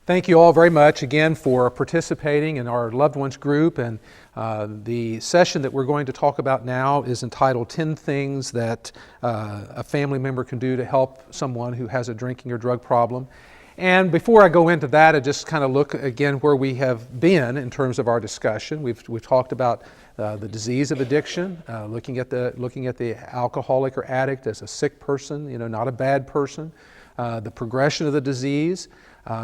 Thank you all very much again for participating in our loved ones group. And the session that we're going to talk about now is entitled 10 Things That a Family Member Can Do to Help Someone Who Has a Drinking or Drug Problem. And before I go into that, I just kind of look again where we have been in terms of our discussion. We've talked about the disease of addiction, looking at the alcoholic or addict as a sick person, not a bad person, the progression of the disease.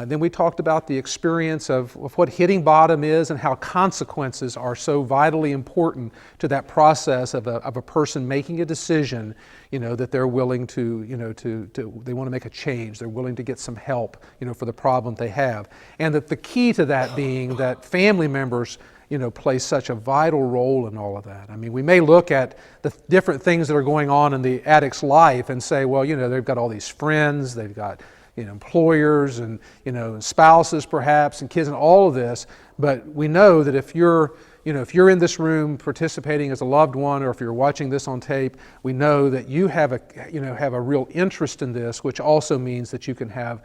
Then we talked about the experience of what hitting bottom is and how consequences are so vitally important to that process of a person making a decision, that they're willing to, they want to make a change. They're willing to get some help, for the problem they have. And that the key to that being that family members, play such a vital role in all of that. I mean, we may look at the different things that are going on in the addict's life and say, well, they've got all these friends, they've got employers and spouses perhaps and kids and all of this, but we know that if you're in this room participating as a loved one, or if you're watching this on tape, we know that you have a real interest in this, which also means that you can have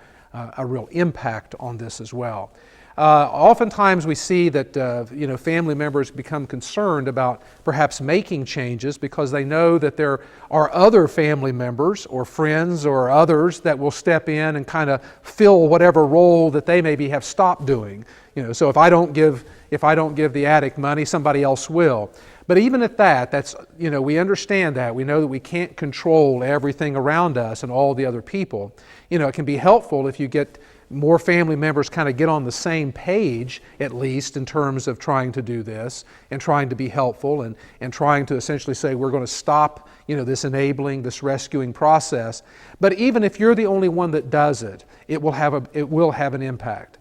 a real impact on this as well. Oftentimes we see that family members become concerned about perhaps making changes because they know that there are other family members or friends or others that will step in and kind of fill whatever role that they maybe have stopped doing. So if I don't give the addict money, somebody else will. But even at that, that's we understand that. We know that we can't control everything around us and all the other people. It can be helpful if you get more family members kind of get on the same page, at least in terms of trying to do this and trying to be helpful and trying to essentially say we're going to stop this enabling, this rescuing process. But even if you're the only one that does it, it will have an impact.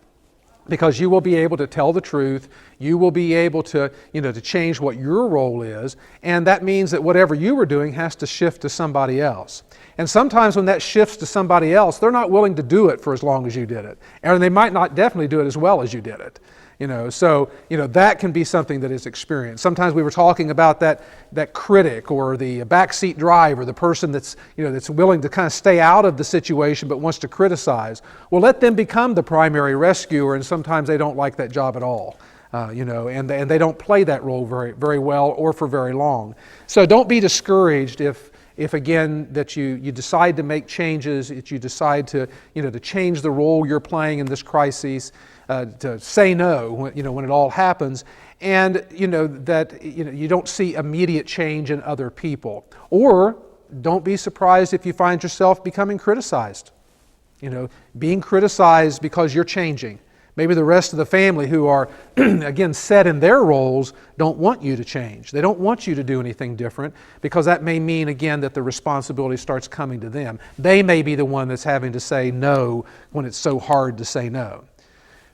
Because you will be able to tell the truth, you will be able to change what your role is, and that means that whatever you were doing has to shift to somebody else. And sometimes when that shifts to somebody else, they're not willing to do it for as long as you did it. And they might not definitely do it as well as you did it. So that can be something that is experienced. Sometimes we were talking about that critic or the backseat driver, the person that's willing to kind of stay out of the situation but wants to criticize. Well, let them become the primary rescuer, and sometimes they don't like that job at all. And they don't play that role very, very well or for very long. So don't be discouraged if again that you decide to make changes, that you decide to change the role you're playing in this crisis, to say no when it all happens, and that you don't see immediate change in other people. Or don't be surprised if you find yourself becoming criticized. Being criticized because you're changing. Maybe the rest of the family who are, again, set in their roles don't want you to change. They don't want you to do anything different because that may mean, again, that the responsibility starts coming to them. They may be the one that's having to say no when it's so hard to say no.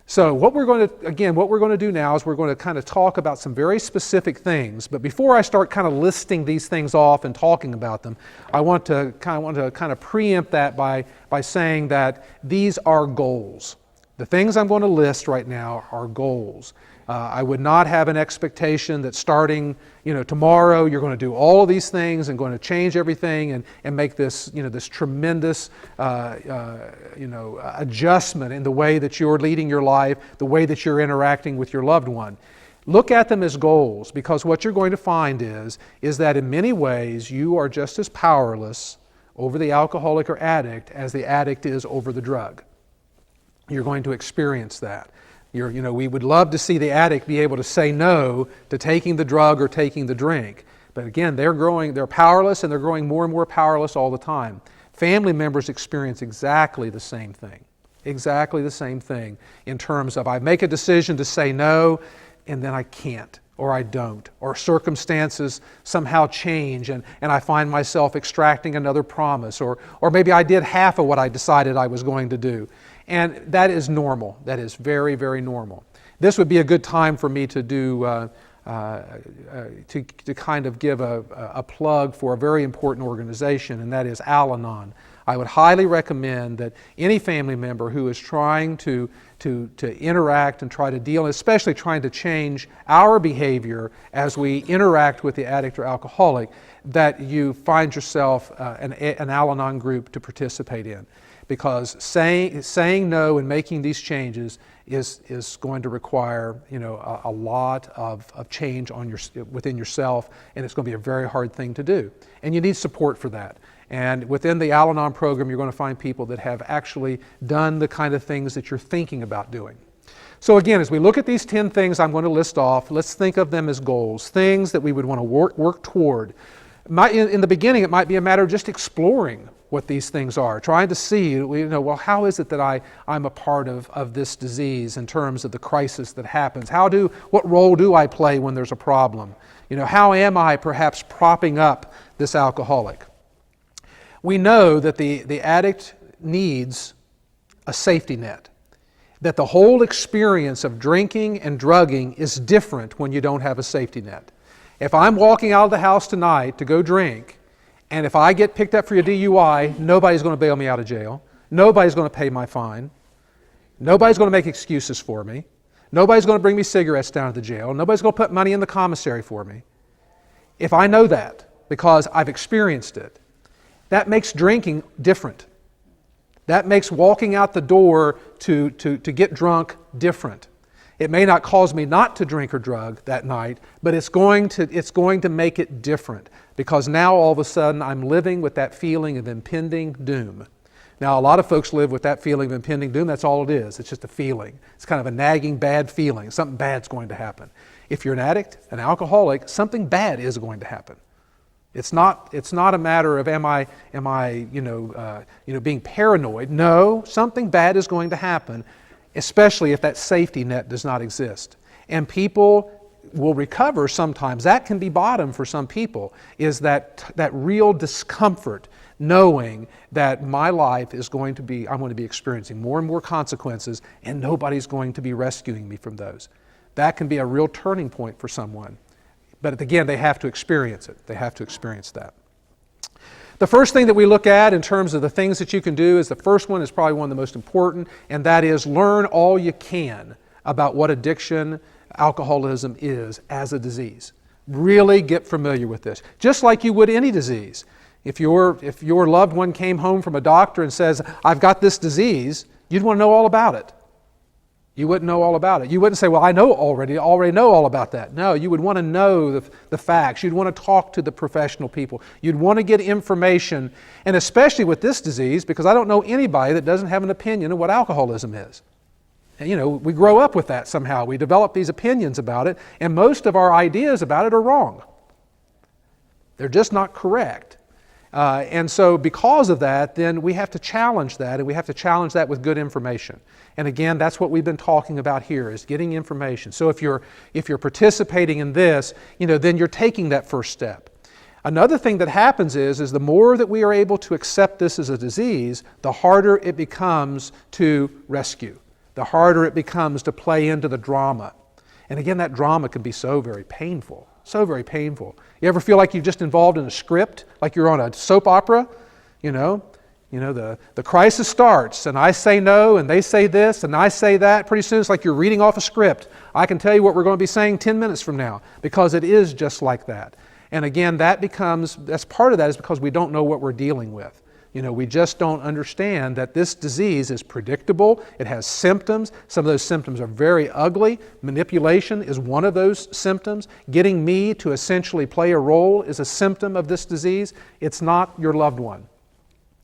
So what we're going to do now is we're going to kind of talk about some very specific things. But before I start kind of listing these things off and talking about them, I want to kind of preempt that by saying that these are goals. The things I'm going to list right now are goals. I would not have an expectation that starting, tomorrow you're going to do all of these things and going to change everything and make this, this tremendous, adjustment in the way that you're leading your life, the way that you're interacting with your loved one. Look at them as goals, because what you're going to find is that in many ways you are just as powerless over the alcoholic or addict as the addict is over the drug. You're going to experience that. We would love to see the addict be able to say no to taking the drug or taking the drink. But again, they're powerless, and they're growing more and more powerless all the time. Family members experience exactly the same thing. Exactly the same thing in terms of I make a decision to say no, and then I can't, or I don't, or circumstances somehow change and I find myself extracting another promise, or maybe I did half of what I decided I was going to do. And that is normal. That is very, very normal. This would be a good time for me to do to kind of give a plug for a very important organization, and that is Al-Anon. I would highly recommend that any family member who is trying to interact and try to deal, especially trying to change our behavior as we interact with the addict or alcoholic, that you find yourself an Al-Anon group to participate in. Because saying no and making these changes is going to require a lot of change within yourself, and it's going to be a very hard thing to do. And you need support for that. And within the Al-Anon program, you're going to find people that have actually done the kind of things that you're thinking about doing. So again, as we look at these 10 things I'm going to list off, let's think of them as goals, things that we would want to work toward. In the beginning, it might be a matter of just exploring what these things are, trying to see, well, how is it that I'm a part of this disease in terms of the crisis that happens? What role do I play when there's a problem? How am I perhaps propping up this alcoholic? We know that the addict needs a safety net, that the whole experience of drinking and drugging is different when you don't have a safety net. If I'm walking out of the house tonight to go drink, and if I get picked up for a DUI, nobody's going to bail me out of jail. Nobody's going to pay my fine. Nobody's going to make excuses for me. Nobody's going to bring me cigarettes down to the jail. Nobody's going to put money in the commissary for me. If I know that, because I've experienced it, that makes drinking different. That makes walking out the door to get drunk different. It may not cause me not to drink or drug that night, but it's going to make it different, because now all of a sudden I'm living with that feeling of impending doom. Now, a lot of folks live with that feeling of impending doom. That's all it is. It's just a feeling. It's kind of a nagging bad feeling. Something bad's going to happen. If you're an addict, an alcoholic, something bad is going to happen. It's not a matter of am I being paranoid. No, something bad is going to happen, especially if that safety net does not exist. And people will recover sometimes. That can be bottom for some people, is that real discomfort knowing that my life I'm going to be experiencing more and more consequences, and nobody's going to be rescuing me from those. That can be a real turning point for someone. But again, they have to experience it. They have to experience that. The first thing that we look at in terms of the things that you can do is the first one is probably one of the most important, and that is learn all you can about what addiction, alcoholism is as a disease. Really get familiar with this, just like you would any disease. If your loved one came home from a doctor and says, I've got this disease, you'd want to know all about it. You wouldn't know all about it. You wouldn't say, well, I already know all about that. No, you would want to know the facts. You'd want to talk to the professional people. You'd want to get information, and especially with this disease, because I don't know anybody that doesn't have an opinion of what alcoholism is. And, we grow up with that somehow. We develop these opinions about it, and most of our ideas about it are wrong. They're just not correct. And so because of that, then we have to challenge that, and we have to challenge that with good information. And again, that's what we've been talking about here, is getting information. So if you're participating in this, then you're taking that first step. Another thing that happens is the more that we are able to accept this as a disease, the harder it becomes to rescue. The harder it becomes to play into the drama. And again, that drama can be so very painful. So very painful. You ever feel like you're just involved in a script, like you're on a soap opera? The crisis starts, and I say no, and they say this, and I say that. Pretty soon it's like you're reading off a script. I can tell you what we're going to be saying 10 minutes from now, because it is just like that. And again, that's part of that is because we don't know what we're dealing with. We just don't understand that this disease is predictable. It has symptoms. Some of those symptoms are very ugly. Manipulation is one of those symptoms. Getting me to essentially play a role is a symptom of this disease. It's not your loved one.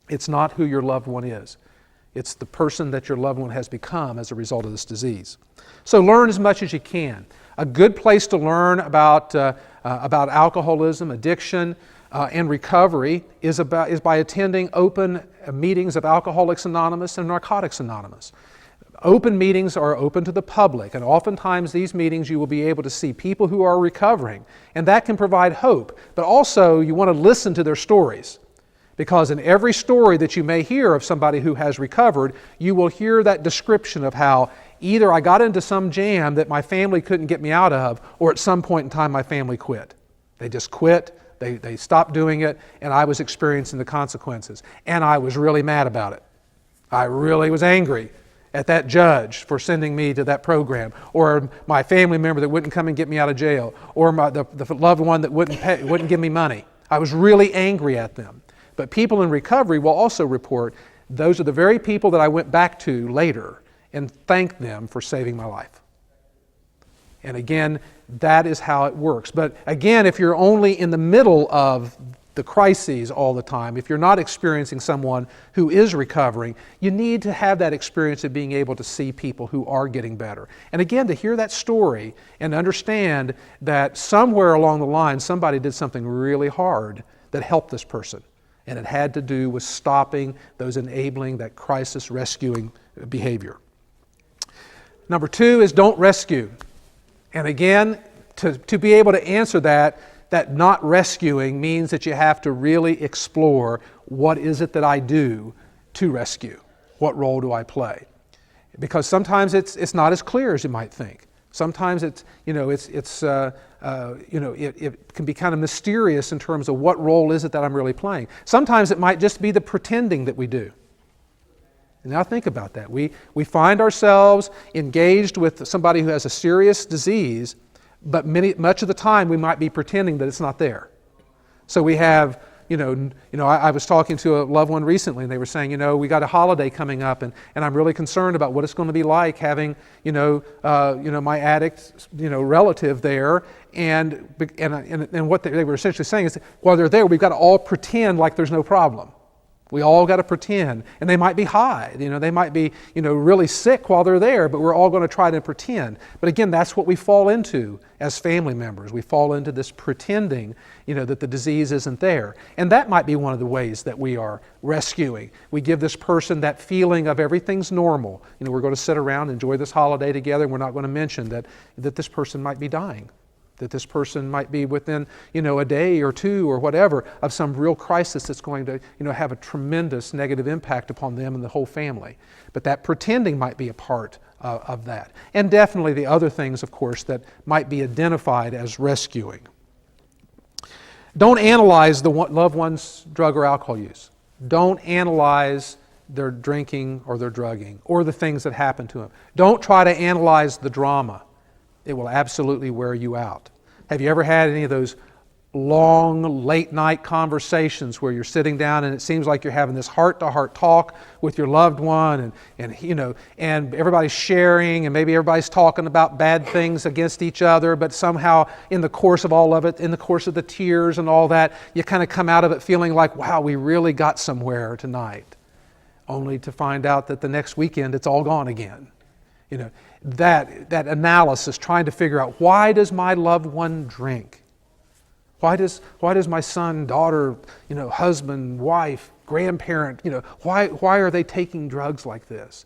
It's not who your loved one is. It's the person that your loved one has become as a result of this disease. So learn as much as you can. A good place to learn about alcoholism, addiction, and recovery is by attending open meetings of Alcoholics Anonymous and Narcotics Anonymous. Open meetings are open to the public, and oftentimes these meetings you will be able to see people who are recovering, and that can provide hope. But also you want to listen to their stories, because in every story that you may hear of somebody who has recovered, you will hear that description of how either I got into some jam that my family couldn't get me out of, or at some point in time my family quit. They just quit. They stopped doing it, and I was experiencing the consequences. And I was really mad about it. I really was angry at that judge for sending me to that program, or my family member that wouldn't come and get me out of jail, or the loved one that wouldn't give me money. I was really angry at them. But people in recovery will also report those are the very people that I went back to later and thanked them for saving my life. And again, that is how it works. But again, if you're only in the middle of the crises all the time, if you're not experiencing someone who is recovering, you need to have that experience of being able to see people who are getting better. And again, to hear that story and understand that somewhere along the line somebody did something really hard that helped this person. And it had to do with stopping those enabling, that crisis rescuing behavior. Number 2 is don't rescue. And again, to be able to answer that not rescuing means that you have to really explore what is it that I do to rescue? What role do I play? Because sometimes it's not as clear as you might think. Sometimes it can be kind of mysterious in terms of what role is it that I'm really playing. Sometimes it might just be the pretending that we do. And now think about that. We find ourselves engaged with somebody who has a serious disease, but much of the time we might be pretending that it's not there. So we have, I was talking to a loved one recently, and they were saying, we got a holiday coming up, and I'm really concerned about what it's going to be like having, my addict, relative there, and what they were essentially saying is, while they're there, we've got to all pretend like there's no problem. We all got to pretend, and they might be high, they might be, really sick while they're there, but we're all going to try to pretend. But again, that's what we fall into as family members. We fall into this pretending, that the disease isn't there. And that might be one of the ways that we are rescuing. We give this person that feeling of everything's normal. We're going to sit around, enjoy this holiday together, and we're not going to mention that this person might be dying. That this person might be within, a day or two or whatever of some real crisis that's going to, have a tremendous negative impact upon them and the whole family. But that pretending might be a part of that. And definitely the other things, of course, that might be identified as rescuing. Don't analyze the loved one's drug or alcohol use. Don't analyze their drinking or their drugging or the things that happen to them. Don't try to analyze the drama. It will absolutely wear you out. Have you ever had any of those long, late-night conversations where you're sitting down and it seems like you're having this heart-to-heart talk with your loved one and everybody's sharing and maybe everybody's talking about bad things against each other, but somehow in the course of all of it, in the course of the tears and all that, you kind of come out of it feeling like, wow, we really got somewhere tonight, only to find out that the next weekend it's all gone again. That analysis, trying to figure out, why does my loved one drink? Why does my son, daughter, husband, wife, grandparent, why are they taking drugs like this?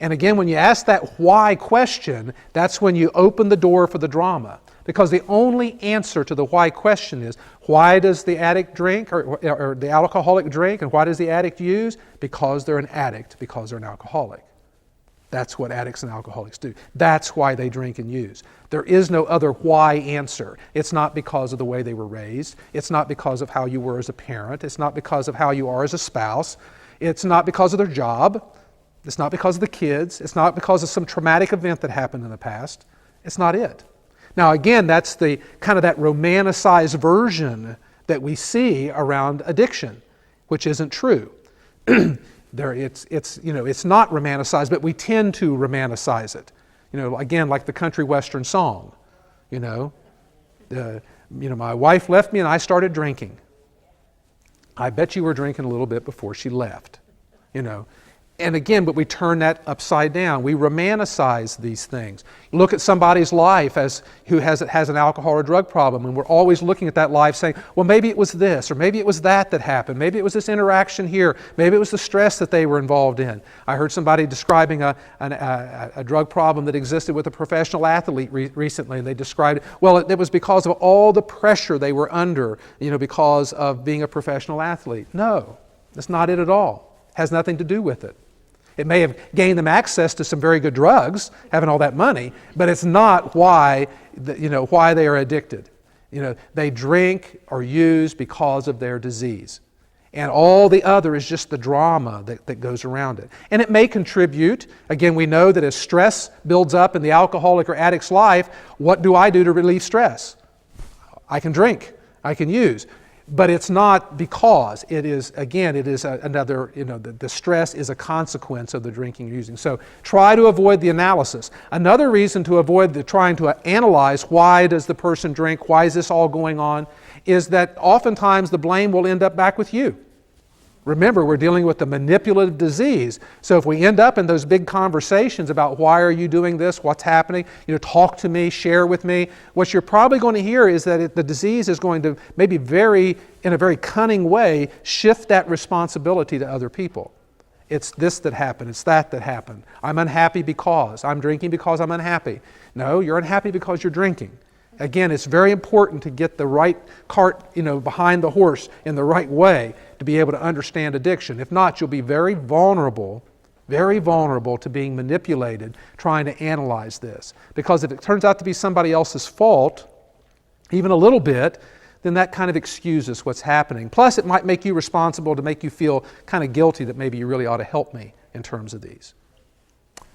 And again, when you ask that why question, that's when you open the door for the drama. Because the only answer to the why question is, why does the addict drink or the alcoholic drink, and why does the addict use? Because they're an addict, because they're an alcoholic. That's what addicts and alcoholics do. That's why they drink and use. There is no other why answer. It's not because of the way they were raised. It's not because of how you were as a parent. It's not because of how you are as a spouse. It's not because of their job. It's not because of the kids. It's not because of some traumatic event that happened in the past. It's not it. Now again, that's the kind of that romanticized version that we see around addiction, which isn't true. It's not romanticized, but we tend to romanticize it. Again, like the country western song. My wife left me and I started drinking. I bet you were drinking a little bit before she left. And again, but we turn that upside down. We romanticize these things. Look at somebody's life who has an alcohol or drug problem, and we're always looking at that life saying, well, maybe it was this, or maybe it was that happened. Maybe it was this interaction here. Maybe it was the stress that they were involved in. I heard somebody describing a drug problem that existed with a professional athlete recently, and they described it, well, it was because of all the pressure they were under, because of being a professional athlete. No, that's not it at all. It has nothing to do with it. It may have gained them access to some very good drugs, having all that money, but it's not why they are addicted. They drink or use because of their disease. And all the other is just the drama that goes around it. And it may contribute. Again, we know that as stress builds up in the alcoholic or addict's life, what do I do to relieve stress? I can drink. I can use. But it's not because. It is another, the stress is a consequence of the drinking and using. So try to avoid the analysis. Another reason to avoid trying to analyze why does the person drink, why is this all going on, is that oftentimes the blame will end up back with you. Remember, we're dealing with the manipulative disease. So if we end up in those big conversations about why are you doing this, what's happening, talk to me, share with me, what you're probably going to hear is that the disease is going to maybe in a very cunning way, shift that responsibility to other people. It's this that happened, it's that happened. I'm unhappy because, I'm drinking because I'm unhappy. No, you're unhappy because you're drinking. Again, it's very important to get the right cart, behind the horse in the right way to be able to understand addiction. If not, you'll be very vulnerable to being manipulated trying to analyze this. Because if it turns out to be somebody else's fault, even a little bit, then that kind of excuses what's happening. Plus, it might make you responsible to make you feel kind of guilty that maybe you really ought to help me in terms of these.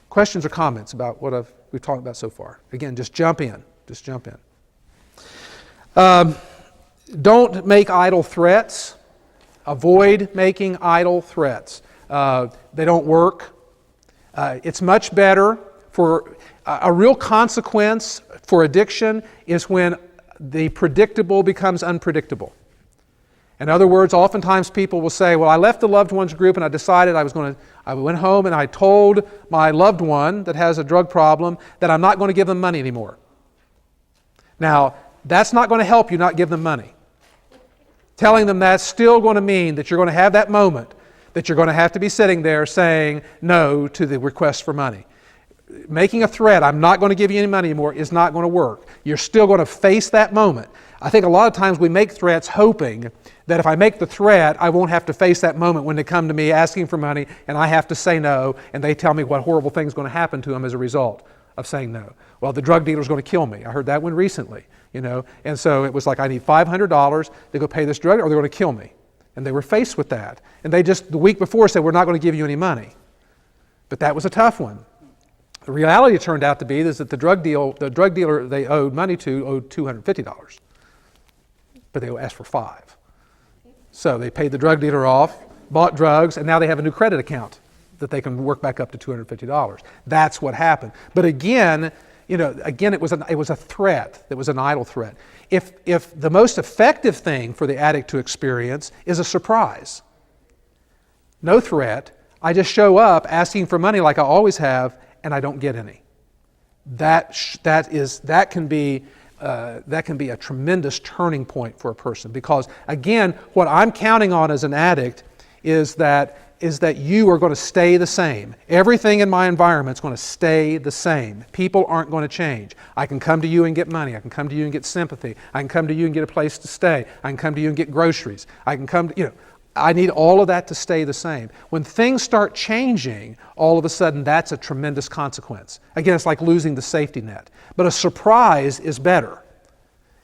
Questions or comments about what we've talked about so far? Again, just jump in. Don't make idle threats. Avoid making idle threats. They don't work. It's much better for a real consequence for addiction is when the predictable becomes unpredictable. In other words, oftentimes people will say, well, I left the loved ones group and I decided I went home and I told my loved one that has a drug problem that I'm not going to give them money anymore. Now, that's not going to help you not give them money. Telling them that's still going to mean that you're going to have that moment that you're going to have to be sitting there saying no to the request for money. Making a threat, I'm not going to give you any money anymore, is not going to work. You're still going to face that moment. I think a lot of times we make threats hoping that if I make the threat, I won't have to face that moment when they come to me asking for money and I have to say no and they tell me what horrible thing is going to happen to them as a result of saying no. Well, the drug dealer is going to kill me. I heard that one recently, And so it was like, I need $500 to go pay this drug or they're going to kill me. And they were faced with that. And they just, the week before, said, we're not going to give you any money. But that was a tough one. The reality turned out to be is that the drug dealer they owed money to owed $250. But they asked for $5. So they paid the drug dealer off, bought drugs, and now they have a new credit account that they can work back up to $250. That's what happened. But again, it was a threat. It was an idle threat. If the most effective thing for the addict to experience is a surprise, no threat, I just show up asking for money like I always have, and I don't get any. That can be a tremendous turning point for a person, because again, what I'm counting on as an addict is that you are going to stay the same. Everything in my environment is going to stay the same. People aren't going to change. I can come to you and get money. I can come to you and get sympathy. I can come to you and get a place to stay. I can come to you and get groceries. I can come to, I need all of that to stay the same. When things start changing, all of a sudden that's a tremendous consequence. Again, it's like losing the safety net. But a surprise is better.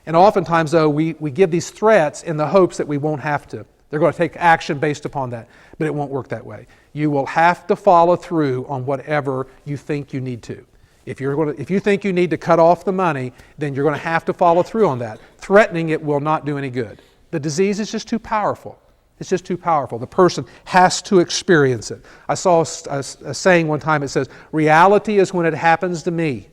And oftentimes, though, we give these threats in the hopes that we won't have to. They're going to take action based upon that, but it won't work that way. You will have to follow through on whatever you think you need to. If you think you need to cut off the money, then you're going to have to follow through on that. Threatening it will not do any good. The disease is just too powerful. It's just too powerful. The person has to experience it. I saw a saying one time, it says, reality is when it happens to me.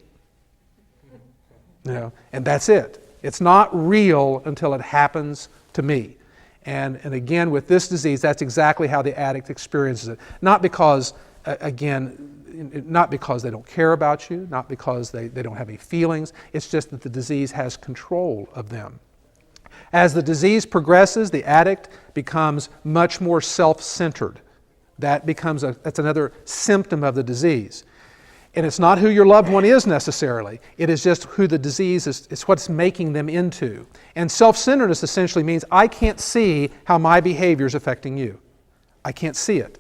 And that's it. It's not real until it happens to me. And again, with this disease, that's exactly how the addict experiences it. Not because they don't care about you, not because they don't have any feelings. It's just that the disease has control of them. As the disease progresses, the addict becomes much more self-centered. That's another symptom of the disease. And it's not who your loved one is necessarily. It is just who the disease is. It's what's making them into. And self-centeredness essentially means I can't see how my behavior is affecting you. I can't see it.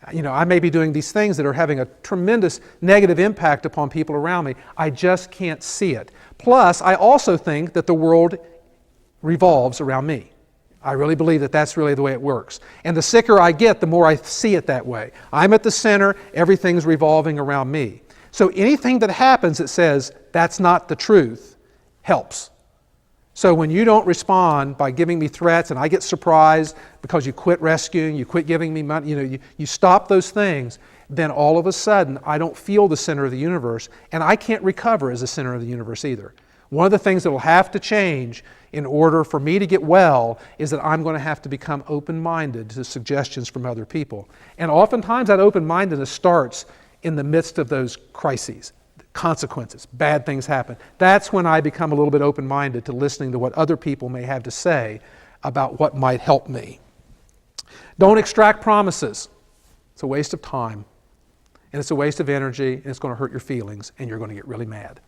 I may be doing these things that are having a tremendous negative impact upon people around me. I just can't see it. Plus, I also think that the world revolves around me. I really believe that that's really the way it works. And the sicker I get, the more I see it that way. I'm at the center, everything's revolving around me. So anything that happens that says that's not the truth helps. So when you don't respond by giving me threats and I get surprised because you quit rescuing, you quit giving me money, you stop those things, then all of a sudden I don't feel the center of the universe, and I can't recover as the center of the universe either. One of the things that will have to change in order for me to get well is that I'm going to have to become open-minded to suggestions from other people. And oftentimes that open-mindedness starts in the midst of those crises, consequences, bad things happen. That's when I become a little bit open-minded to listening to what other people may have to say about what might help me. Don't extract promises. It's a waste of time, and it's a waste of energy, and it's going to hurt your feelings, and you're going to get really mad.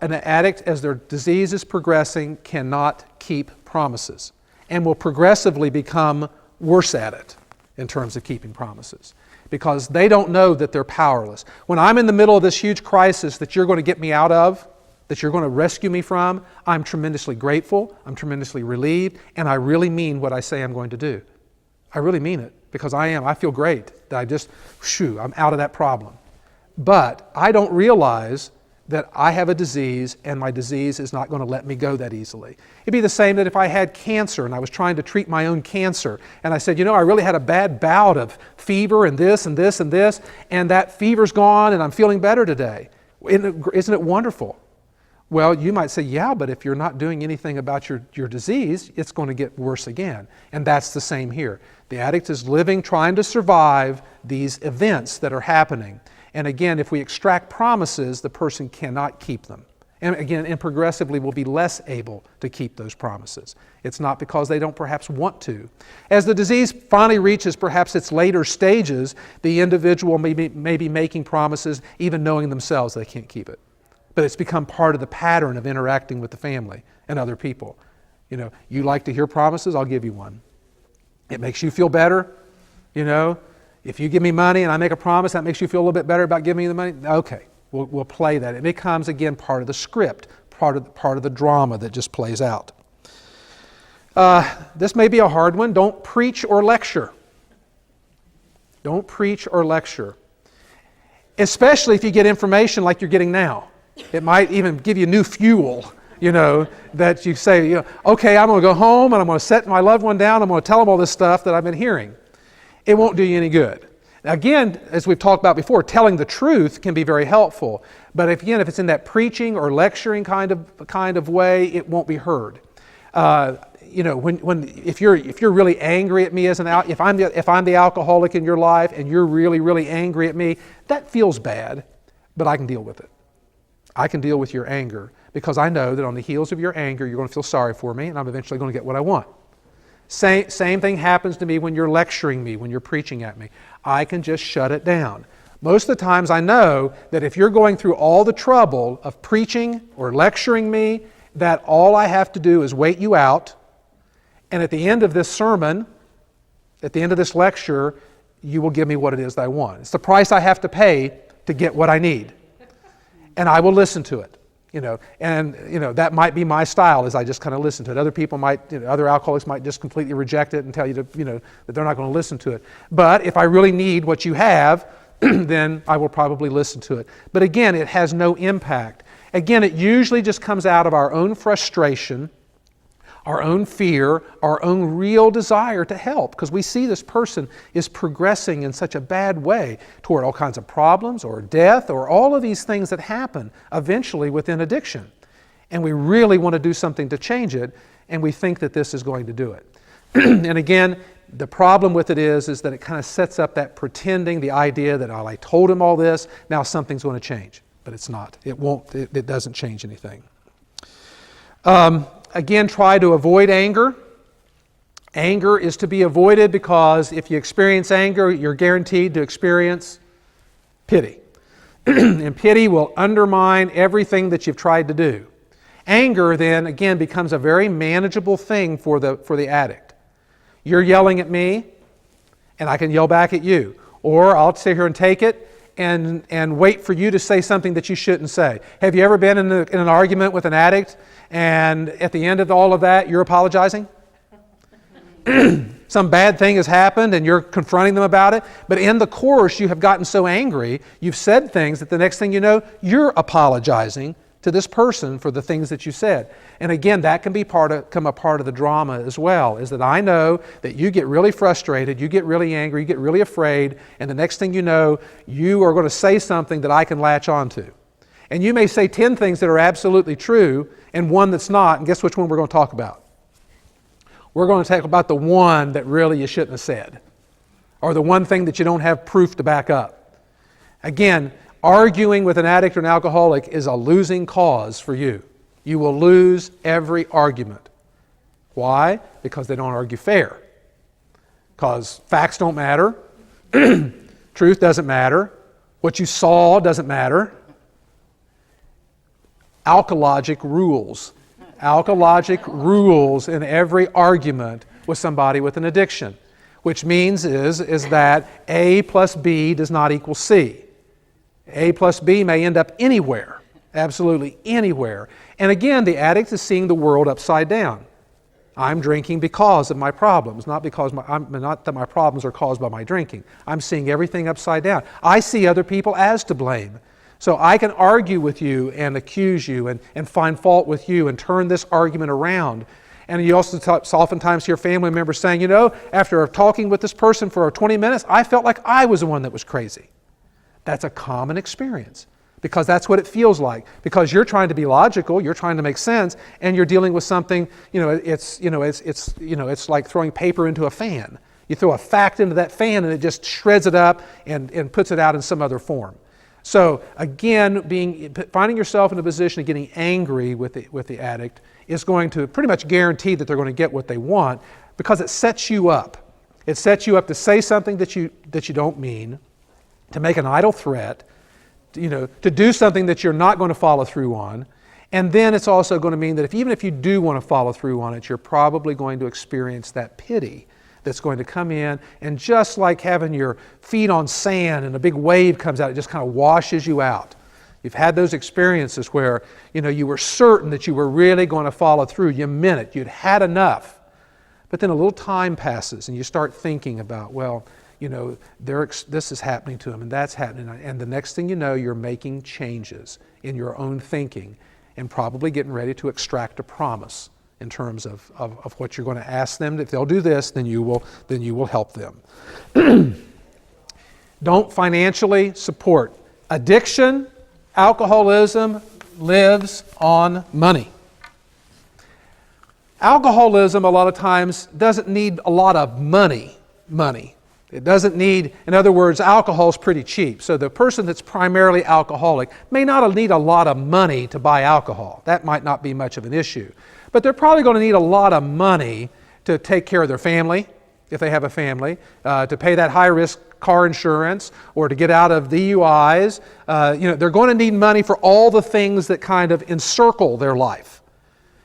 An addict, as their disease is progressing, cannot keep promises and will progressively become worse at it in terms of keeping promises because they don't know that they're powerless. When I'm in the middle of this huge crisis that you're going to get me out of, that you're going to rescue me from, I'm tremendously grateful, I'm tremendously relieved, and I really mean what I say I'm going to do. I really mean it because I feel great that I'm out of that problem. But I don't realize that I have a disease and my disease is not going to let me go that easily. It'd be the same that if I had cancer and I was trying to treat my own cancer and I said, I really had a bad bout of fever and this and this and this, and that fever's gone and I'm feeling better today. Isn't it wonderful? Well, you might say, yeah, but if you're not doing anything about your disease, it's going to get worse again. And that's the same here. The addict is living, trying to survive these events that are happening. And again, if we extract promises, the person cannot keep them. And progressively will be less able to keep those promises. It's not because they don't perhaps want to. As the disease finally reaches perhaps its later stages, the individual may be making promises even knowing themselves they can't keep it. But it's become part of the pattern of interacting with the family and other people. You like to hear promises, I'll give you one. It makes you feel better, If you give me money and I make a promise, that makes you feel a little bit better about giving me the money? Okay, we'll play that. It becomes, again, part of the script, part of the drama that just plays out. This may be a hard one. Don't preach or lecture. Don't preach or lecture. Especially if you get information like you're getting now. It might even give you new fuel, that you say, okay, I'm going to go home and I'm going to set my loved one down. I'm going to tell them all this stuff that I've been hearing. It won't do you any good. Again, as we've talked about before, telling the truth can be very helpful. But if it's in that preaching or lecturing kind of way, it won't be heard. If you're really angry at me if I'm the alcoholic in your life and you're really, really angry at me, that feels bad, but I can deal with it. I can deal with your anger because I know that on the heels of your anger, you're going to feel sorry for me and I'm eventually going to get what I want. Same thing happens to me when you're lecturing me, when you're preaching at me. I can just shut it down. Most of the times I know that if you're going through all the trouble of preaching or lecturing me, that all I have to do is wait you out, and at the end of this sermon, at the end of this lecture, you will give me what it is that I want. It's the price I have to pay to get what I need. And I will listen to it. That might be my style, is I just kind of listen to it. Other people might, other alcoholics might just completely reject it and tell you that they're not going to listen to it. But if I really need what you have, then I will probably listen to it. But again, it has no impact. Again, it usually just comes out of our own frustration, our own fear, our own real desire to help, because we see this person is progressing in such a bad way toward all kinds of problems or death or all of these things that happen eventually within addiction. And we really want to do something to change it, and we think that this is going to do it. And again, the problem with it is that it kind of sets up that pretending, the idea that, I told him all this, now something's going to change. But it's not. It won't. It doesn't change anything. Again, try to avoid anger. Anger is to be avoided because if you experience anger, you're guaranteed to experience pity. And pity will undermine everything that you've tried to do. Anger then, again, becomes a very manageable thing for the addict. You're yelling at me, and I can yell back at you. Or I'll sit here and take it, and wait for you to say something that you shouldn't say. Have you ever been in an argument with an addict and at the end of all of that you're apologizing? Some bad thing has happened and you're confronting them about it, but in the course you have gotten so angry, you've said things that the next thing you know, you're apologizing to this person for the things that you said. And again, that can become a part of the drama as well, is that I know that you get really frustrated, you get really angry, you get really afraid, and the next thing you know, you are going to say something that I can latch onto. And you may say 10 things that are absolutely true and one that's not, and guess which one we're going to talk about? We're going to talk about the one that really you shouldn't have said, or the one thing that you don't have proof to back up. Again, arguing with an addict or an alcoholic is a losing cause for you. You will lose every argument. Why? Because they don't argue fair. Because facts don't matter. Truth doesn't matter. What you saw doesn't matter. Alkalogic rules. Alkalogic rules in every argument with somebody with an addiction, which means is that A plus B does not equal C. A plus B may end up anywhere, absolutely anywhere. And again, the addict is seeing the world upside down. I'm drinking because of my problems, not that my problems are caused by my drinking. I'm seeing everything upside down. I see other people as to blame. So I can argue with you and accuse you and find fault with you and turn this argument around. And you also oftentimes hear family members saying, after talking with this person for 20 minutes, I felt like I was the one that was crazy. That's a common experience because that's what it feels like. Because you're trying to be logical, you're trying to make sense, and you're dealing with something. It's like throwing paper into a fan. You throw a fact into that fan, and it just shreds it up and puts it out in some other form. So again, finding yourself in a position of getting angry with the addict is going to pretty much guarantee that they're going to get what they want because it sets you up. It sets you up to say something that you don't mean, to make an idle threat, to do something that you're not going to follow through on. And then it's also going to mean that even if you do want to follow through on it, you're probably going to experience that pity that's going to come in, and just like having your feet on sand and a big wave comes out, it just kind of washes you out. You've had those experiences where you were certain that you were really going to follow through. You meant it. You'd had enough. But then a little time passes and you start thinking about, this is happening to them and that's happening. And the next thing you know, you're making changes in your own thinking and probably getting ready to extract a promise in terms of what you're going to ask them. If they'll do this, then you will help them. Don't financially support. Addiction, alcoholism lives on money. Alcoholism a lot of times doesn't need a lot of money. It doesn't need, in other words, alcohol is pretty cheap. So the person that's primarily alcoholic may not need a lot of money to buy alcohol. That might not be much of an issue. But they're probably going to need a lot of money to take care of their family, if they have a family, to pay that high-risk car insurance, or to get out of DUIs. They're going to need money for all the things that kind of encircle their life.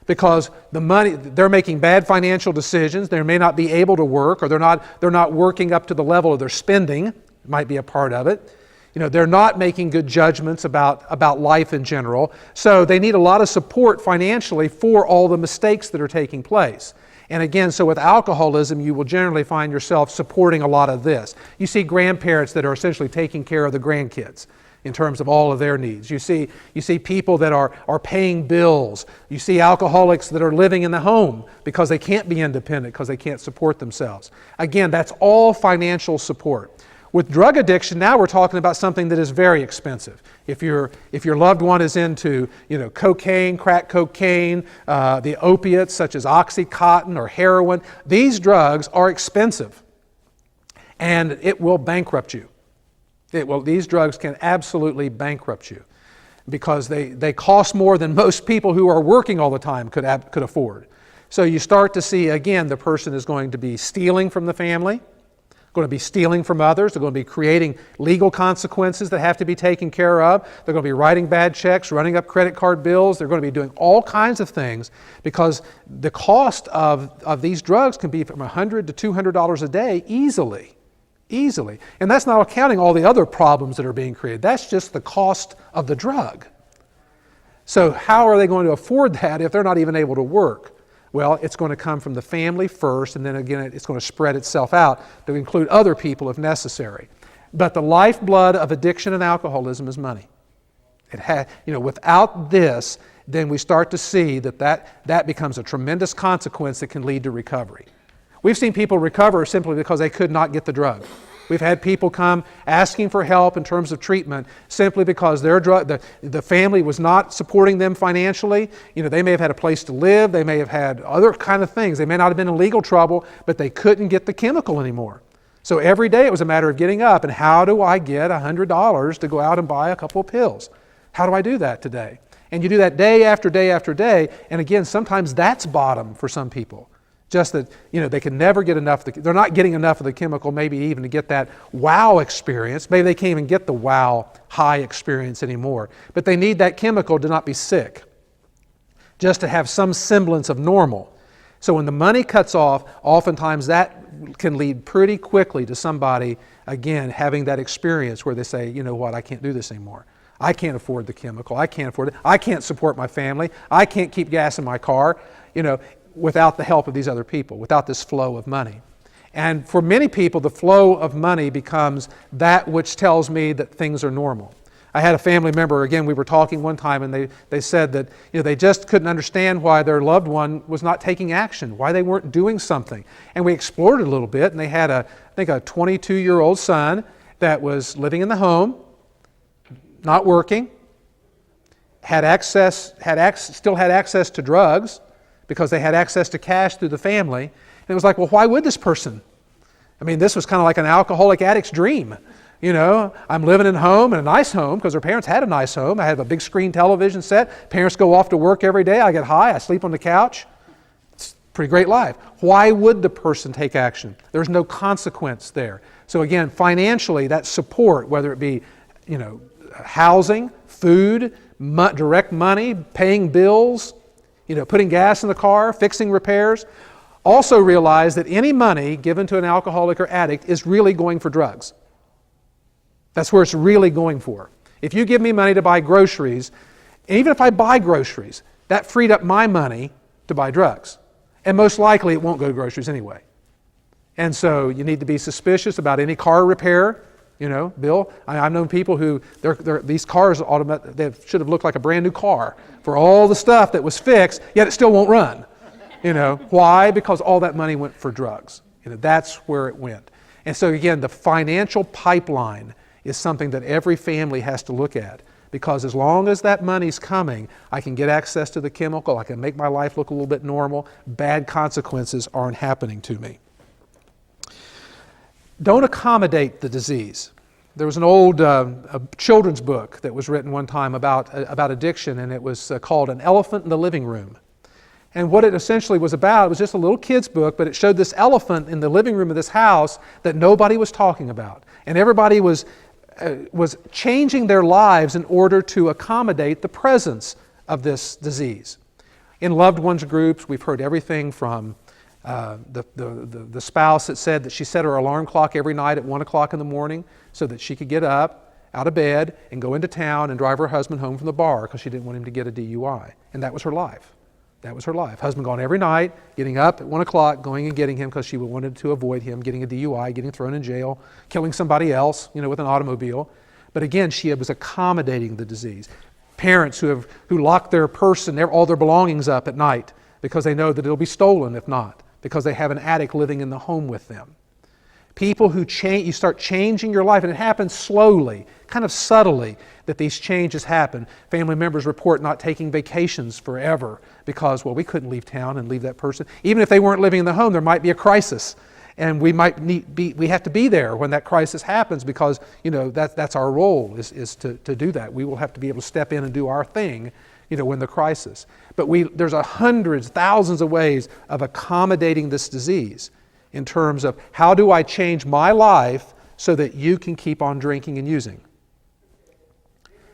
Because the money, they're making bad financial decisions. They may not be able to work, or they're not working up to the level of their spending. It might be a part of it. They're not making good judgments about life in general. So they need a lot of support financially for all the mistakes that are taking place. And again, so with alcoholism, you will generally find yourself supporting a lot of this. You see grandparents that are essentially taking care of the grandkids in terms of all of their needs. You see people that are paying bills. You see alcoholics that are living in the home because they can't be independent, because they can't support themselves. Again, that's all financial support. With drug addiction, now we're talking about something that is very expensive. If your loved one is into cocaine, crack cocaine, the opiates such as Oxycontin or heroin, these drugs are expensive, and it will bankrupt you. These drugs can absolutely bankrupt you because they cost more than most people who are working all the time could afford. So you start to see, again, the person is going to be stealing from the family, going to be stealing from others. They're going to be creating legal consequences that have to be taken care of. They're going to be writing bad checks, running up credit card bills. They're going to be doing all kinds of things because the cost of these drugs can be from $100 to $200 a day easily. Easily. And that's not counting all the other problems that are being created. That's just the cost of the drug. So how are they going to afford that if they're not even able to work? Well, it's going to come from the family first, and then again, it's going to spread itself out to include other people if necessary. But the lifeblood of addiction and alcoholism is money. Without this, then we start to see that becomes a tremendous consequence that can lead to recovery. We've seen people recover simply because they could not get the drug. We've had people come asking for help in terms of treatment simply because their drug, the family was not supporting them financially. They may have had a place to live. They may have had other kind of things. They may not have been in legal trouble, but they couldn't get the chemical anymore. So every day it was a matter of getting up and how do I get $100 to go out and buy a couple of pills? How do I do that today? And you do that day after day after day. And again, sometimes that's bottom for some people. Just that, they can never get enough. They're not getting enough of the chemical, maybe even to get that wow experience. Maybe they can't even get the wow high experience anymore. But they need that chemical to not be sick, just to have some semblance of normal. So when the money cuts off, oftentimes that can lead pretty quickly to somebody, again, having that experience where they say, you know what, I can't do this anymore. I can't afford the chemical. I can't afford it. I can't support my family. I can't keep gas in my car. Without the help of these other people, without this flow of money. And for many people, the flow of money becomes that which tells me that things are normal. I had a family member, again, we were talking one time, and they said that they just couldn't understand why their loved one was not taking action, why they weren't doing something. And we explored it a little bit, and they had a 22-year-old son that was living in the home, not working, still had access to drugs, because they had access to cash through the family. And it was like, well, why would this person? This was kind of like an alcoholic addict's dream. I'm living in home, in a nice home, because their parents had a nice home. I have a big screen television set. Parents go off to work every day. I get high. I sleep on the couch. It's a pretty great life. Why would the person take action? There's no consequence there. So again, financially, that support, whether it be, housing, food, direct money, paying bills, putting gas in the car, fixing repairs. Also realize that any money given to an alcoholic or addict is really going for drugs. That's where it's really going for. If you give me money to buy groceries, even if I buy groceries, that freed up my money to buy drugs. And most likely it won't go to groceries anyway. And so you need to be suspicious about any car repair. Bill, I've known people who, these cars they should have looked like a brand new car for all the stuff that was fixed, yet it still won't run. Why? Because all that money went for drugs. That's where it went. And so again, the financial pipeline is something that every family has to look at, because as long as that money's coming, I can get access to the chemical, I can make my life look a little bit normal, bad consequences aren't happening to me. Don't accommodate the disease. There was an old a children's book that was written one time about addiction, and it was called An Elephant in the Living Room. And what it essentially was about, it was just a little kid's book, but it showed this elephant in the living room of this house that nobody was talking about. And everybody was changing their lives in order to accommodate the presence of this disease. In loved ones groups, we've heard everything from the spouse that said that she set her alarm clock every night at 1 o'clock in the morning so that she could get up out of bed and go into town and drive her husband home from the bar because she didn't want him to get a DUI. And that was her life. That was her life. Husband gone every night, getting up at 1 o'clock, going and getting him because she wanted to avoid him getting a DUI, getting thrown in jail, killing somebody else, with an automobile. But again, she was accommodating the disease. Parents who lock their purse and all their belongings up at night because they know that it'll be stolen if not, because they have an addict living in the home with them. People who change, you start changing your life, and it happens slowly, kind of subtly, that these changes happen. Family members report not taking vacations forever because, we couldn't leave town and leave that person. Even if they weren't living in the home, there might be a crisis, and we have to be there when that crisis happens because, that's our role is to do that. We will have to be able to step in and do our thing, when the crisis. But there's hundreds, thousands of ways of accommodating this disease in terms of how do I change my life so that you can keep on drinking and using?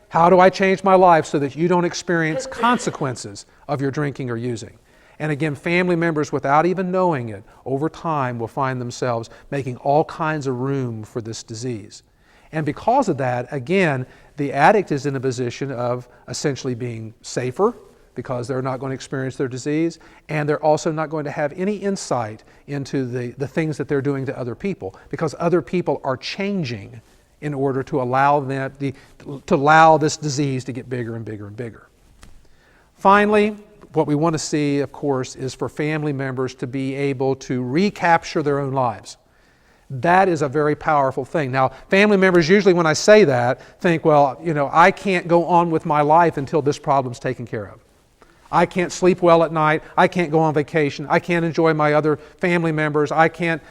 How do I change my life so that you don't experience consequences of your drinking or using? And again, family members, without even knowing it, over time will find themselves making all kinds of room for this disease. And because of that, again, the addict is in a position of essentially being safer, because they're not going to experience their disease, and they're also not going to have any insight into the things that they're doing to other people, because other people are changing in order to allow this disease to get bigger and bigger and bigger. Finally, what we want to see, of course, is for family members to be able to recapture their own lives. That is a very powerful thing. Now, family members usually, when I say that, think, well, I can't go on with my life until this problem's taken care of. I can't sleep well at night. I can't go on vacation. I can't enjoy my other family members. I can't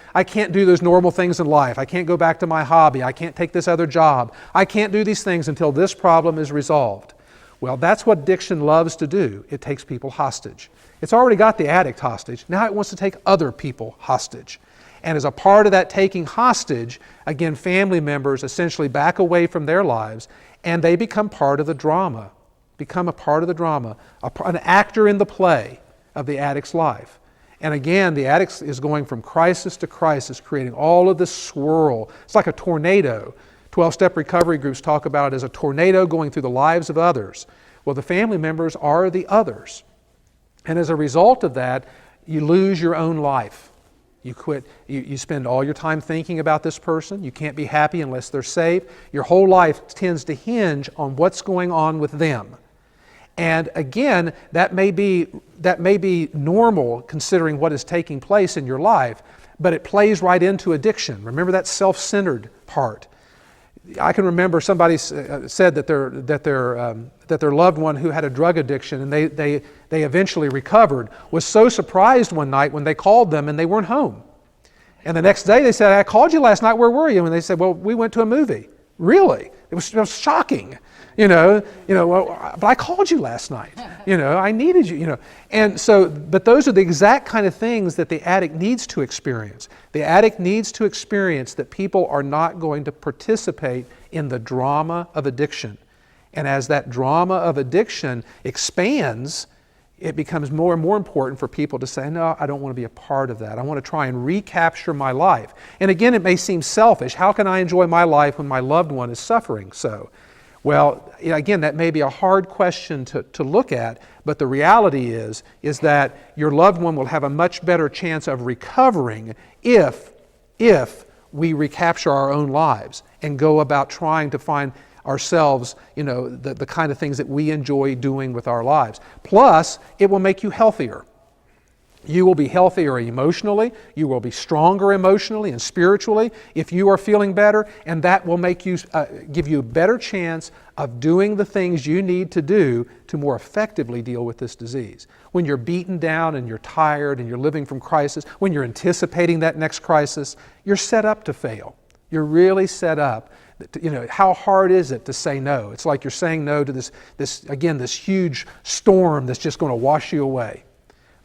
do those normal things in life. I can't go back to my hobby. I can't take this other job. I can't do these things until this problem is resolved. Well, that's what addiction loves to do. It takes people hostage. It's already got the addict hostage. Now it wants to take other people hostage. And as a part of that taking hostage, again, family members essentially back away from their lives, and they become part of the drama. Become a part of the drama, an actor in the play of the addict's life. And again, the addict is going from crisis to crisis, creating all of this swirl. It's like a tornado. 12-step recovery groups talk about it as a tornado going through the lives of others. Well, the family members are the others. And as a result of that, you lose your own life. You quit. You spend all your time thinking about this person. You can't be happy unless they're safe. Your whole life tends to hinge on what's going on with them. And again, that may be normal considering what is taking place in your life, but it plays right into addiction. Remember that self-centered part. I can remember somebody said that their loved one who had a drug addiction and they eventually recovered was so surprised one night when they called them and they weren't home. And the next day they said, I called you last night, where were you? And they said, well, we went to a movie. Really? It was shocking. Well, but I called you last night. I needed you. And so, but those are the exact kind of things that the addict needs to experience. The addict needs to experience that people are not going to participate in the drama of addiction. And as that drama of addiction expands, it becomes more and more important for people to say, no, I don't want to be a part of that. I want to try and recapture my life. And again, it may seem selfish. How can I enjoy my life when my loved one is suffering so? Well, again, that may be a hard question to look at, but the reality is that your loved one will have a much better chance of recovering if we recapture our own lives and go about trying to find ourselves, the kind of things that we enjoy doing with our lives. Plus, it will make you healthier. You will be healthier emotionally. You will be stronger emotionally and spiritually if you are feeling better, and that will make you give you a better chance of doing the things you need to do to more effectively deal with this disease. When you're beaten down and you're tired and you're living from crisis, when you're anticipating that next crisis, you're set up to fail. You're really set up. How hard is it to say no? It's like you're saying no to this huge storm that's just going to wash you away.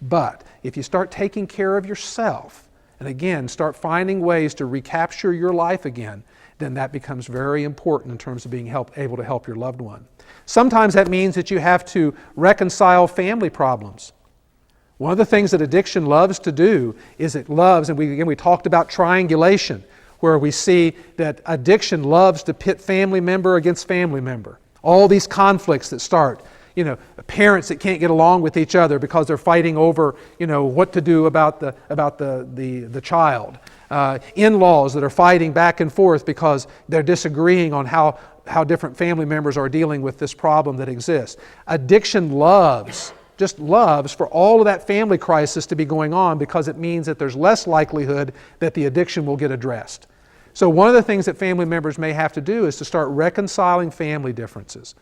But if you start taking care of yourself, and again, start finding ways to recapture your life again, then that becomes very important in terms of being able to help your loved one. Sometimes that means that you have to reconcile family problems. One of the things that addiction loves to do is and we talked about triangulation, where we see that addiction loves to pit family member against family member. All these conflicts that start. Parents that can't get along with each other because they're fighting over, what to do about the child. In-laws that are fighting back and forth because they're disagreeing on how different family members are dealing with this problem that exists. Addiction just loves for all of that family crisis to be going on because it means that there's less likelihood that the addiction will get addressed. So one of the things that family members may have to do is to start reconciling family differences.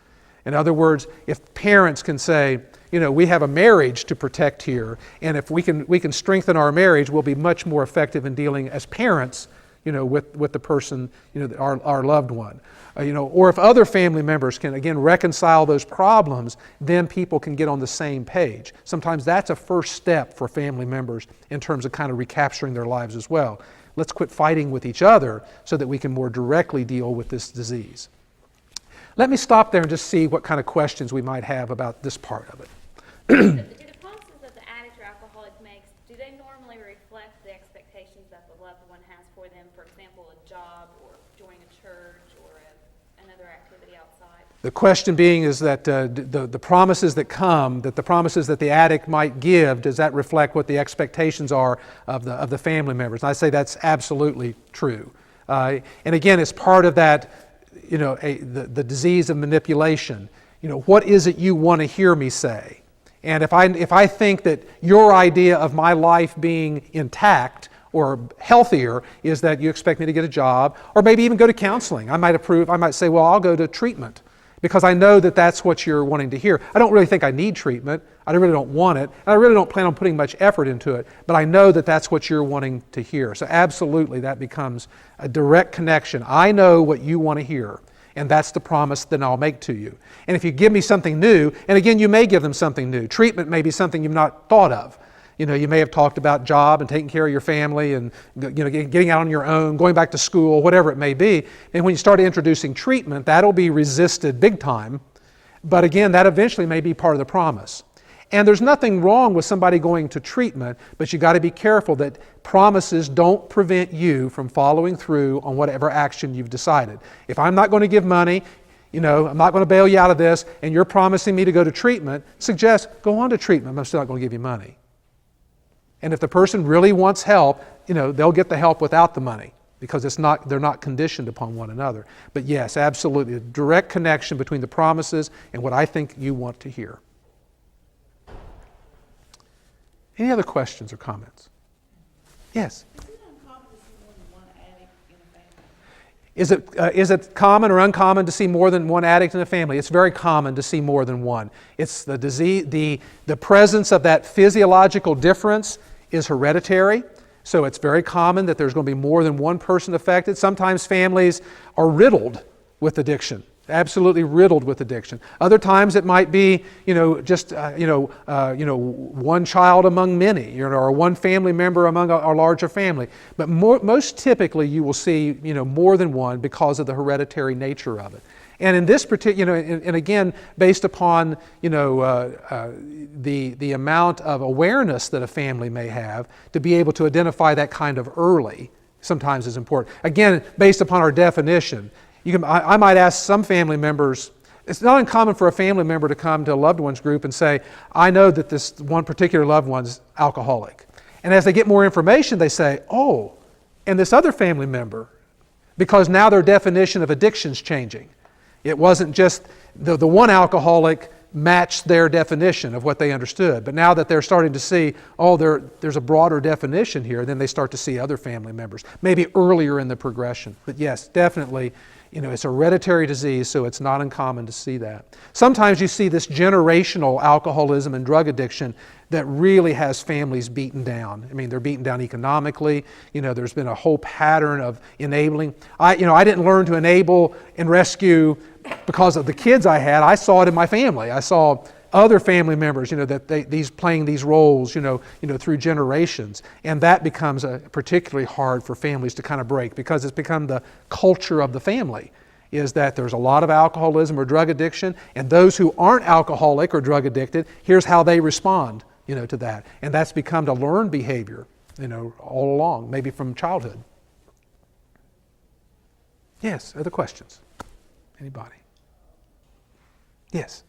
In other words, if parents can say, we have a marriage to protect here, and if we can strengthen our marriage, we'll be much more effective in dealing as parents, with the person, our loved one. Or if other family members can, again, reconcile those problems, then people can get on the same page. Sometimes that's a first step for family members in terms of kind of recapturing their lives as well. Let's quit fighting with each other so that we can more directly deal with this disease. Let me stop there and just see what kind of questions we might have about this part of it. Do the pulses of the addict are activity outside? The question being is that the promises that come, that the promises that the addict might give, does that reflect what the expectations are of the family members? And I say that's absolutely true. And again, it's part of that, the disease of manipulation. What is it you want to hear me say? And if I think that your idea of my life being intact or healthier is that you expect me to get a job, or maybe even go to counseling. I might say, well, I'll go to treatment because I know that that's what you're wanting to hear. I don't really think I need treatment. I really don't want it. And I really don't plan on putting much effort into it, but I know that that's what you're wanting to hear. So absolutely, that becomes a direct connection. I know what you want to hear, and that's the promise that I'll make to you. And if you give me something new, and again, you may give them something new. Treatment may be something you've not thought of. You may have talked about job and taking care of your family and getting out on your own, going back to school, whatever it may be. And when you start introducing treatment, that'll be resisted big time. But again, that eventually may be part of the promise. And there's nothing wrong with somebody going to treatment, but you got to be careful that promises don't prevent you from following through on whatever action you've decided. If I'm not going to give money, I'm not going to bail you out of this, and you're promising me to go to treatment, suggest go on to treatment, but I'm still not going to give you money. And if the person really wants help, they'll get the help without the money because they're not conditioned upon one another. But yes, absolutely, a direct connection between the promises and what I think you want to hear. Any other questions or comments? Yes? Is it uncommon to see more than one addict in a family? Is it common or uncommon to see more than one addict in a family? It's very common to see more than one. It's the disease, the presence of that physiological difference is hereditary. So it's very common that there's going to be more than one person affected. Sometimes families are riddled with addiction, absolutely riddled with addiction. Other times it might be, one child among many, or one family member among a larger family. But most typically you will see, more than one because of the hereditary nature of it. And in this particular, and again, based upon the amount of awareness that a family may have, to be able to identify that kind of early sometimes is important. Again, based upon our definition, I might ask some family members. It's not uncommon for a family member to come to a loved ones group and say, "I know that this one particular loved one's alcoholic," and as they get more information, they say, "Oh, and this other family member," because now their definition of addiction's changing. It wasn't just the one alcoholic matched their definition of what they understood. But now that they're starting to see, there's a broader definition here, then they start to see other family members, maybe earlier in the progression. But yes, definitely, it's a hereditary disease, so it's not uncommon to see that. Sometimes you see this generational alcoholism and drug addiction that really has families beaten down. I mean, they're beaten down economically. There's been a whole pattern of enabling. I didn't learn to enable and rescue because of the kids I had. I saw it in my family. I saw other family members, that playing these roles, through generations, and that becomes particularly hard for families to kind of break because it's become the culture of the family. Is that there's a lot of alcoholism or drug addiction, and those who aren't alcoholic or drug addicted, here's how they respond, to that, and that's become a learned behavior, all along, maybe from childhood. Yes, other questions? Anybody? Yes.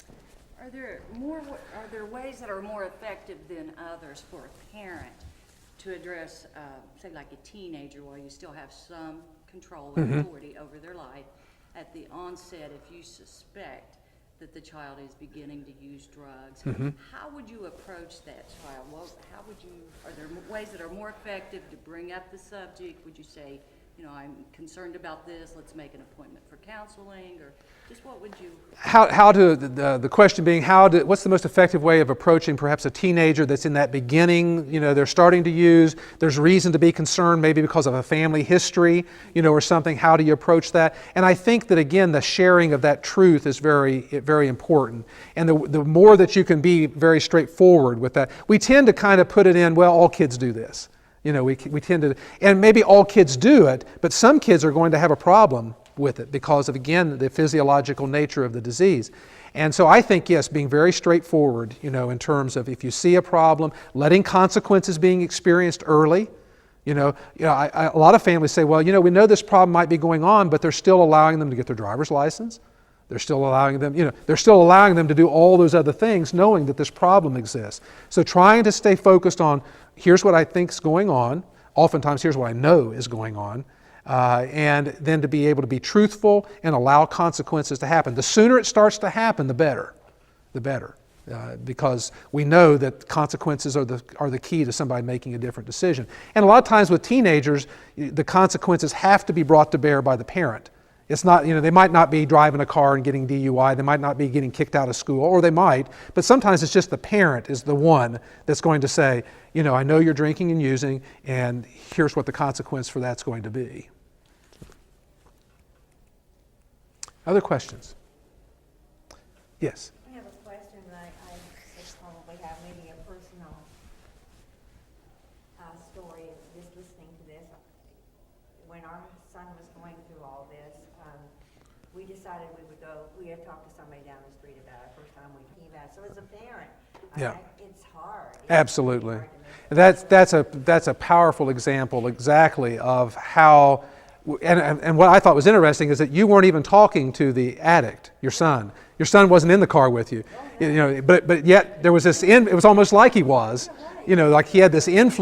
Are there ways that are more effective than others for a parent to address, say, like a teenager, while you still have some control and authority over their life? At the onset, if you suspect that the child is beginning to use drugs, how would you approach that child? Well, are there ways that are more effective to bring up the subject? Would you say, I'm concerned about this, let's make an appointment for counseling, or just what would you? The question being, what's the most effective way of approaching perhaps a teenager that's in that beginning, they're starting to use, there's reason to be concerned maybe because of a family history, or something. How do you approach that? And I think that, again, the sharing of that truth is very, very important. And the more that you can be very straightforward with that, we tend to kind of put it in, well, all kids do this. We tend to, and maybe all kids do it, but some kids are going to have a problem with it because of, again, the physiological nature of the disease. And so I think, yes, being very straightforward, in terms of if you see a problem, letting consequences being experienced early. A lot of families say, well, we know this problem might be going on, but they're still allowing them to get their driver's license. They're still allowing them, they're still allowing them to do all those other things knowing that this problem exists. So trying to stay focused on, here's what I think is going on, oftentimes here's what I know is going on, and then to be able to be truthful and allow consequences to happen. The sooner it starts to happen, the better. Because we know that consequences are the key to somebody making a different decision. And a lot of times with teenagers, the consequences have to be brought to bear by the parent. It's not, they might not be driving a car and getting DUI, they might not be getting kicked out of school, or they might, but sometimes it's just the parent is the one that's going to say, I know you're drinking and using, and here's what the consequence for that's going to be. Other questions? Yes? I have a question that I just probably have maybe a personal story, just listening to this. When our son was going through all this, we decided we had talked to somebody down the street about it, first time we came out. So as a parent, Yeah. it's hard. Absolutely. It's hard to make That's a powerful example exactly of how, and what I thought was interesting is that you weren't even talking to the addict, your son. Your son wasn't in the car with you, but yet there was this, it was almost like he was, like he had this influence.